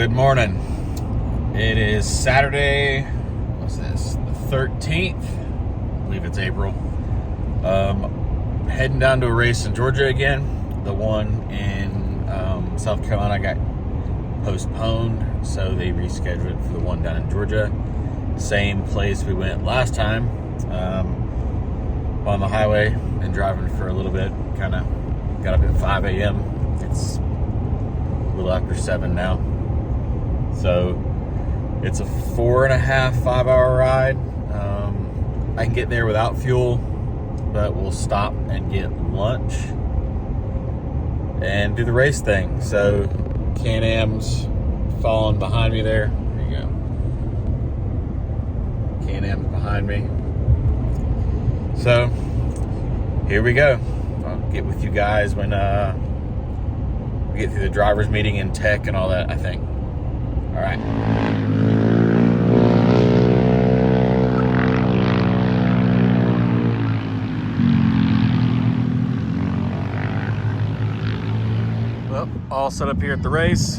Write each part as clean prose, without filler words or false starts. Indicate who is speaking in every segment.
Speaker 1: Good morning. It is Saturday, what's this, the 13th? I believe it's April. Heading down to a race in Georgia again. The one in South Carolina got postponed, so they rescheduled it for the one down in Georgia. Same place we went last time. On the highway and driving for a little bit. Kind of got up at 5 a.m. It's a little after 7 now. So it's a 4.5, 5-hour ride. I can get there without fuel, but we'll stop and get lunch and do the race thing. So Can-Am's following behind me there. There you go. Can-Am's behind me. So here we go. I'll get with you guys when we get through the driver's meeting and tech and all that, I think. All right. Well, all set up here at the race.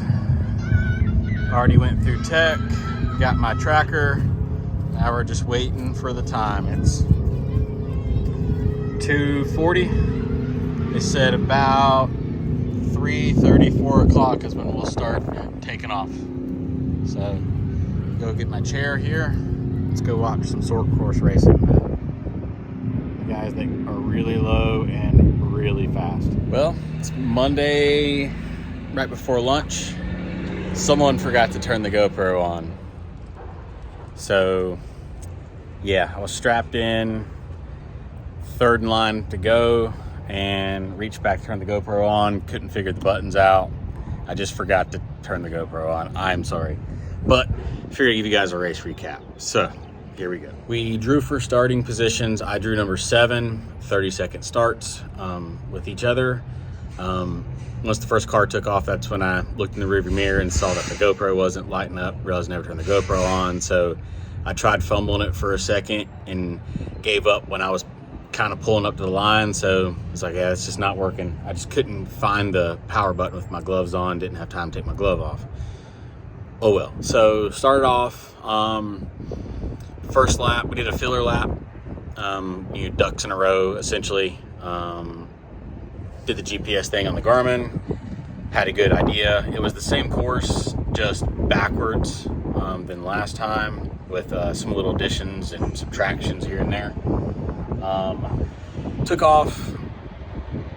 Speaker 1: Already went through tech, got my tracker. Now we're just waiting for the time. It's 2:40. They said about 3:30, 4 o'clock is when we'll start taking off. So, go get my chair here. Let's go watch some CORS racing. The guys that are really low and really fast. Well, it's Monday, right before lunch. Someone forgot to turn the GoPro on. So, yeah, I was strapped in, third in line to go, and reached back to turn the GoPro on. Couldn't figure the buttons out. I just forgot to turn the GoPro on. I'm sorry. But figured I'd give you guys a race recap. So here we go. We drew for starting positions. I drew number 7, 30-second starts with each other. Once the first car took off, that's when I looked in the rearview mirror and saw that the GoPro wasn't lighting up. Realized I never turned the GoPro on. So I tried fumbling it for a second and gave up when I was kind of pulling up to the line. So it's like, yeah, it's just not working. I just couldn't find the power button with my gloves on. Didn't have time to take my glove off. Oh well. So started off, first lap, we did a filler lap. Ducks in a row, essentially. Did the GPS thing on the Garmin. Had a good idea. It was the same course, just backwards than last time, with some little additions and subtractions here and there. Took off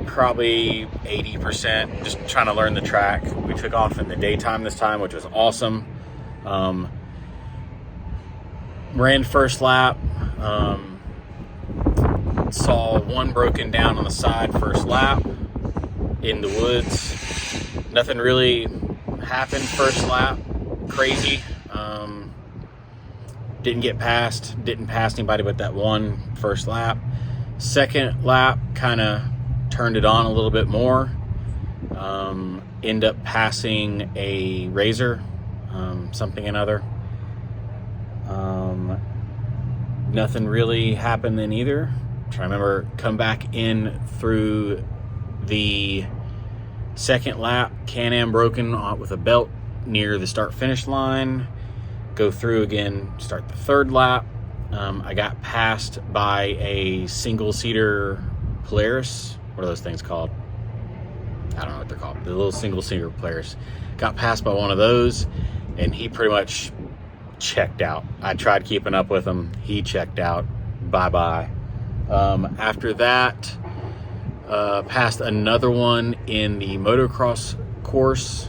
Speaker 1: probably 80%, just trying to learn the track. We took off in the daytime this time, which was awesome. Ran first lap. Saw one broken down on the side first lap in the woods. Nothing really happened first lap. Crazy. Didn't pass anybody but that one first lap. Second lap kind of turned it on a little bit more. End up passing a Razor, something another. Nothing really happened then either. I'm trying to remember, come back in through the second lap, Can-Am broken with a belt near the start-finish line. Go through again, start the third lap. I got passed by a single-seater Polaris. What are those things called? I don't know what they're called. The little single-seater Polaris. Got passed by one of those, and he pretty much checked out. I tried keeping up with him. He checked out. Bye-bye. After that, passed another one in the motocross course.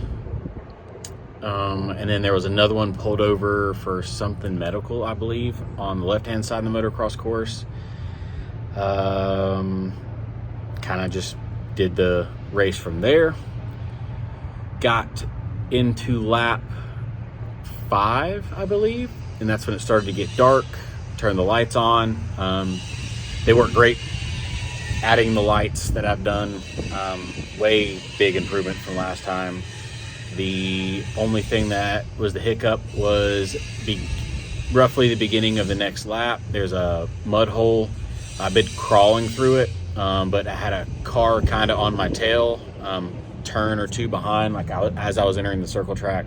Speaker 1: And then there was another one pulled over for something medical, I believe, on the left-hand side of the motocross course. Kind of just did the race from there. Got into lap 5, I believe, and that's when it started to get dark. Turned the lights on. They work great. Adding the lights that I've done, way big improvement from last time. The only thing that was the hiccup was roughly the beginning of the next lap. There's a mud hole. I've been crawling through it, but I had a car kind of on my tail, turn or two behind, as I was entering the circle track.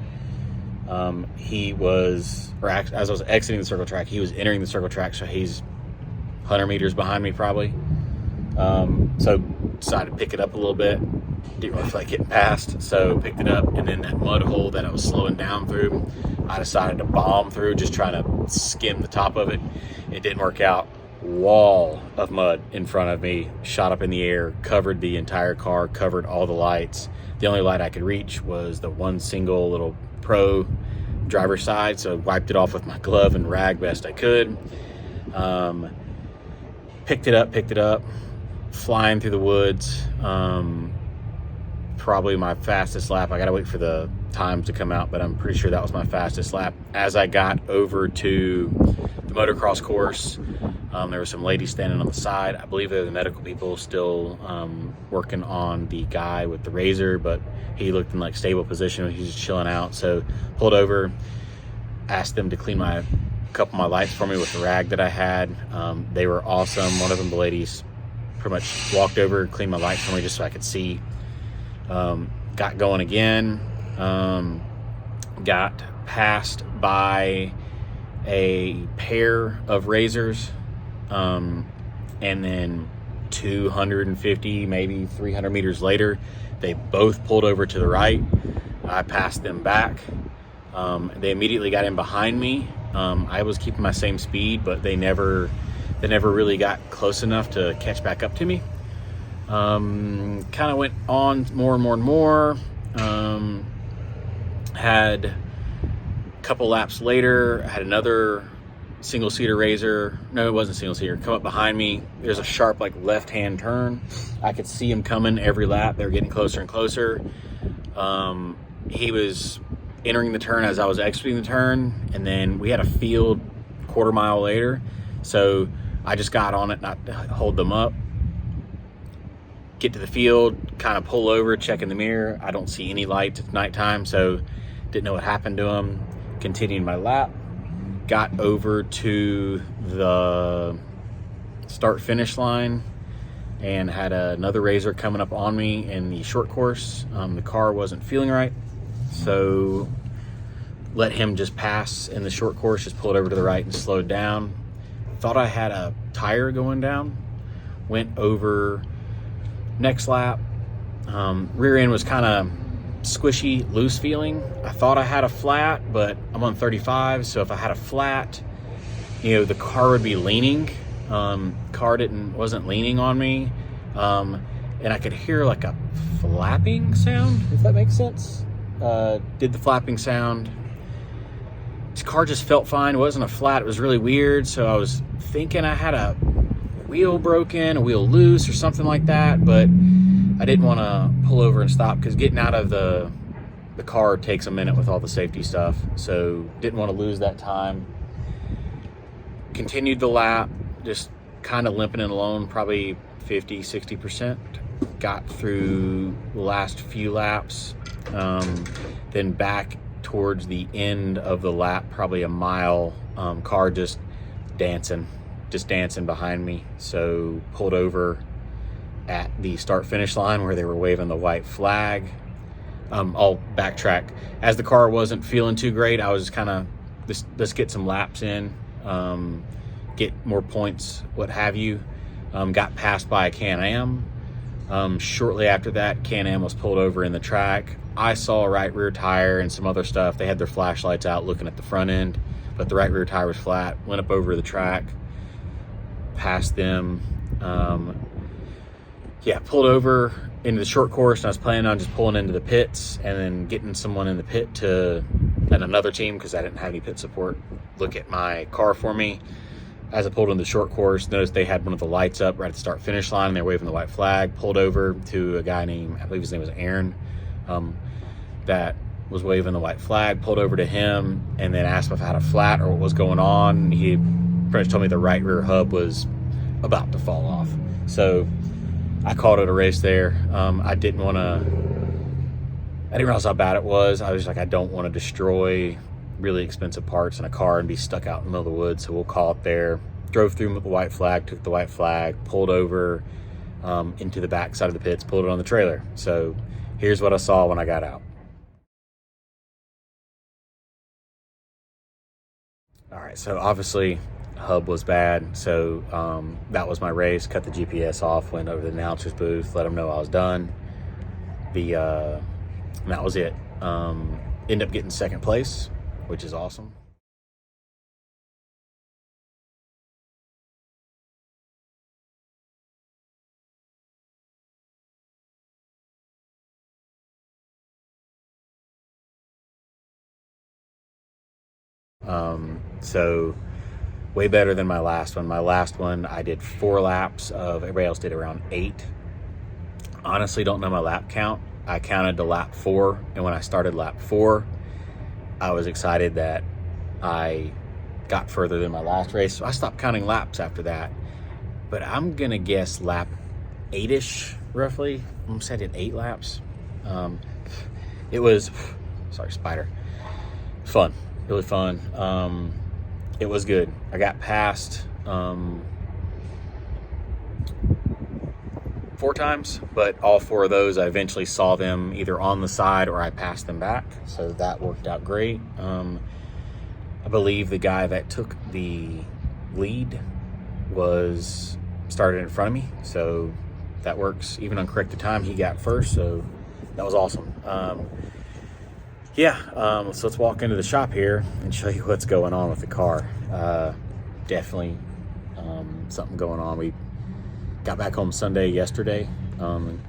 Speaker 1: He was, or as I was exiting the circle track, he was entering the circle track, so he's 100 meters behind me probably. So decided to pick it up a little bit. Didn't really feel like getting past, so picked it up, and then that mud hole that I was slowing down through, I decided to bomb through, just trying to skim the top of it. It didn't work out. Wall of mud in front of me, shot up in the air, covered the entire car, covered all the lights. The only light I could reach was the one single little pro driver's side, so wiped it off with my glove and rag best I could. Picked it up, flying through the woods. Probably my fastest lap. I gotta wait for the times to come out, but I'm pretty sure that was my fastest lap. As I got over to the motocross course, there were some ladies standing on the side. I believe they're the medical people still working on the guy with the razor, but he looked in like stable position. He was just chilling out. So pulled over, asked them to clean a couple of my lights for me with the rag that I had. They were awesome. One of them, the ladies, pretty much walked over, cleaned my lights for me just so I could see. Got going again. Got passed by a pair of razors, and then 250, maybe 300 meters later, they both pulled over to the right. I passed them back. They immediately got in behind me. I was keeping my same speed, but they never really got close enough to catch back up to me. Kind of went on more and more. Had a couple laps later, I had another single-seater razor. No, it wasn't single-seater. Come up behind me. There's a sharp, like, left-hand turn. I could see him coming every lap. They were getting closer and closer. He was entering the turn as I was exiting the turn, and then we had a field quarter mile later. So I just got on it, not to hold them up. Get to the field, kind of pull over, check in the mirror. I don't see any lights at nighttime, so didn't know what happened to him. Continued my lap. Got over to the start-finish line and had another razor coming up on me in the short course. The car wasn't feeling right, so let him just pass in the short course, just pulled over to the right and slowed down. Thought I had a tire going down. Went over. Next lap, rear end was kind of squishy, loose feeling. I thought I had a flat, but I'm on 35, so if I had a flat, the car would be leaning. Car wasn't leaning on me, and I could hear like a flapping sound, if that makes sense. Did the flapping sound. This car just felt fine. It wasn't a flat. It was really weird, so I was thinking I had a wheel broken, a wheel loose or something like that, but I didn't want to pull over and stop because getting out of the car takes a minute with all the safety stuff, so didn't want to lose that time. Continued the lap, just kind of limping it alone, probably 50-60%. Got through the last few laps, then back towards the end of the lap, probably a mile, car just dancing behind me. So pulled over at the start-finish line where they were waving the white flag. I'll backtrack. As the car wasn't feeling too great, I was kind of, let's get some laps in, get more points, what have you. Got passed by a Can-Am. Shortly after that, Can-Am was pulled over in the track. I saw a right rear tire and some other stuff. They had their flashlights out looking at the front end, but the right rear tire was flat. Went up over the track, past them. Pulled over into the short course, and I was planning on just pulling into the pits and then getting someone in the pit and another team, because I didn't have any pit support, look at my car for me. As I pulled into the short course, noticed they had one of the lights up right at the start finish line and they're waving the white flag. Pulled over to a guy named, I believe his name was Aaron, that was waving the white flag. Pulled over to him and then asked him if I had a flat or what was going on. He pretty much told me the right rear hub was about to fall off. So I called it a race there. I didn't realize how bad it was. I was like, I don't want to destroy really expensive parts in a car and be stuck out in the middle of the woods, so we'll call it there. Drove through with the white flag, took the white flag, pulled over into the back side of the pits, pulled it on the trailer. So here's what I saw when I got out. All right, so obviously hub was bad, so that was my race. Cut the GPS off, went over to the announcer's booth, let them know I was done. And that was it. End up getting second place, which is awesome. So way better than my last one. My last one, I did 4 laps of, everybody else did around 8. Honestly, don't know my lap count. I counted to lap 4, and when I started lap 4, I was excited that I got further than my last race. So I stopped counting laps after that. But I'm gonna guess lap 8-ish, roughly. I'm gonna say I did 8 laps. It was, sorry, spider. Fun, really fun. It was good. I got past 4 times, but all 4 of those I eventually saw them either on the side or I passed them back, so that worked out great. I believe the guy that took the lead started in front of me, so that works. Even on corrected time, he got first, so that was awesome. So let's walk into the shop here and show you what's going on with the car. Definitely something going on. We got back home Sunday yesterday.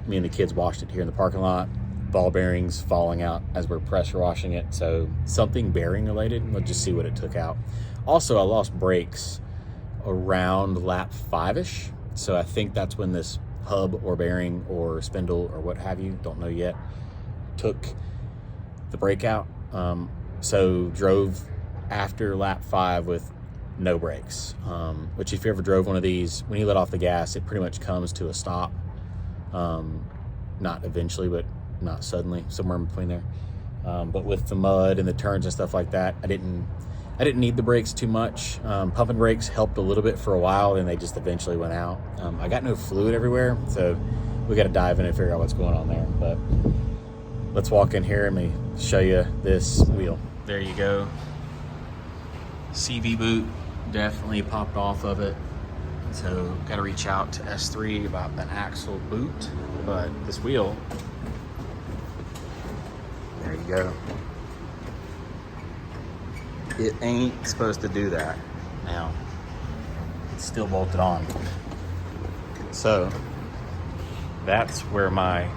Speaker 1: Me and the kids washed it here in the parking lot. Ball bearings falling out as we're pressure washing it. So something bearing related. Let's just see what it took out. Also, I lost brakes around lap 5-ish. So I think that's when this hub or bearing or spindle or what have you, don't know yet, took the brake out. So drove after lap 5 with no brakes, which if you ever drove one of these, when you let off the gas, it pretty much comes to a stop. Not eventually, but not suddenly, somewhere in between there. But with the mud and the turns and stuff like that, I didn't need the brakes too much. Pumping brakes helped a little bit for a while, and they just eventually went out. I got no fluid everywhere, so we got to dive in and figure out what's going on there. But let's walk in here and let me show you this wheel. There you go. CV boot definitely popped off of it. So got to reach out to S3 about an axle boot. But this wheel, there you go. It ain't supposed to do that. Now, it's still bolted on. So that's where my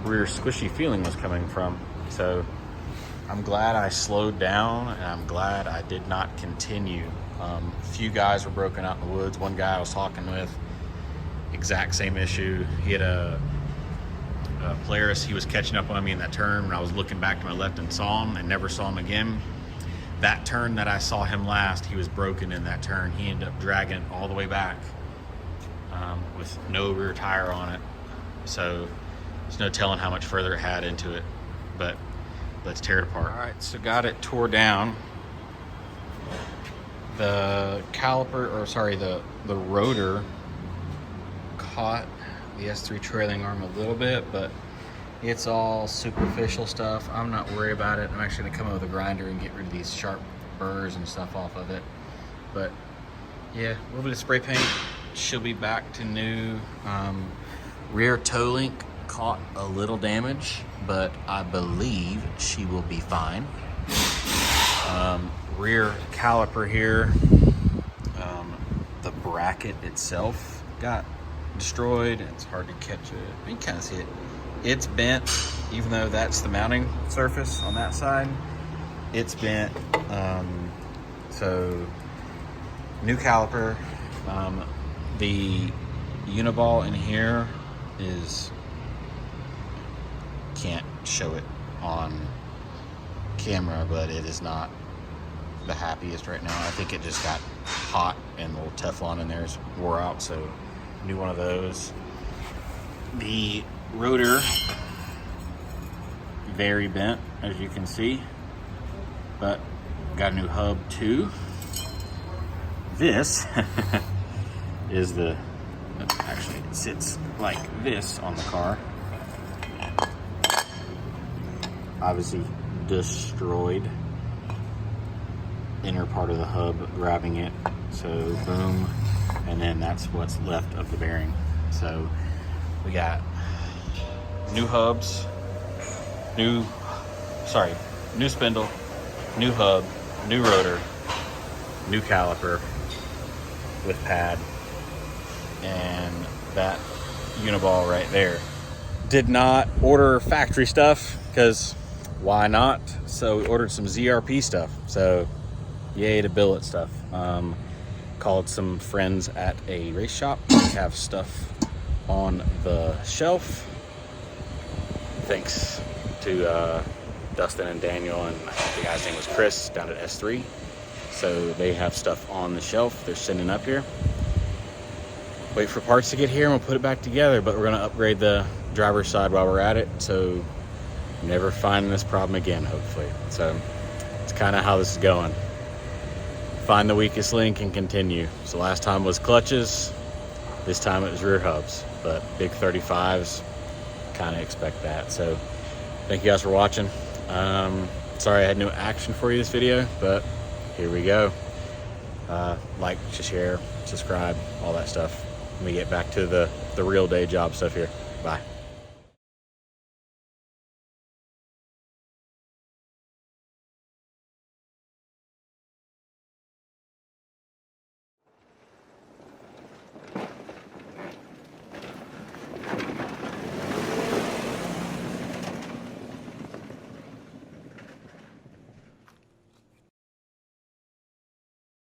Speaker 1: rear squishy feeling was coming from. So I'm glad I slowed down, and I'm glad I did not continue. A few guys were broken out in the woods. One guy I was talking with, exact same issue. He had a Polaris. He was catching up on me in that turn, and I was looking back to my left and saw him and never saw him again. That turn that I saw him last, he was broken in that turn. He ended up dragging all the way back with no rear tire on it. So there's no telling how much further it had into it, but let's tear it apart. All right, so got it tore down. The the rotor caught the S3 trailing arm a little bit, but it's all superficial stuff. I'm not worried about it. I'm actually gonna come up with a grinder and get rid of these sharp burrs and stuff off of it. But yeah, a little bit of spray paint. She'll be back to new. Rear toe link caught a little damage, but I believe she will be fine. Rear caliper here, the bracket itself got destroyed. It's hard to catch it. You can kind of see it. It's bent, even though that's the mounting surface on that side. It's bent. So new caliper. The uniball in here is, can't show it on camera, but it is not the happiest right now. I think it just got hot and the little Teflon in there is wore out, so new one of those. The rotor, very bent, as you can see, but got a new hub too. This is actually it sits like this on the car. Obviously destroyed. inner part of the hub grabbing it. So boom, and then that's what's left of the bearing. So we got new hubs, new spindle, new hub, new rotor, new caliper with pad, and that uniball right there. Did not order factory stuff because why not? So we ordered some ZRP stuff. So yay to billet stuff. Called some friends at a race shop. We have stuff on the shelf. Thanks to Dustin and Daniel, and I think the guy's name was Chris down at S3. So they have stuff on the shelf. They're sending up here. Wait for parts to get here and we'll put it back together, but we're gonna upgrade the driver's side while we're at it, so never find this problem again, hopefully. So it's kind of how this is going. Find the weakest link and continue. So last time was clutches, this time it was rear hubs, but big 35s, kind of expect that. So thank you guys for watching. Sorry I had no action for you this video, but here we go. Like, share, subscribe, all that stuff. Let me get back to the real day job stuff here. Bye.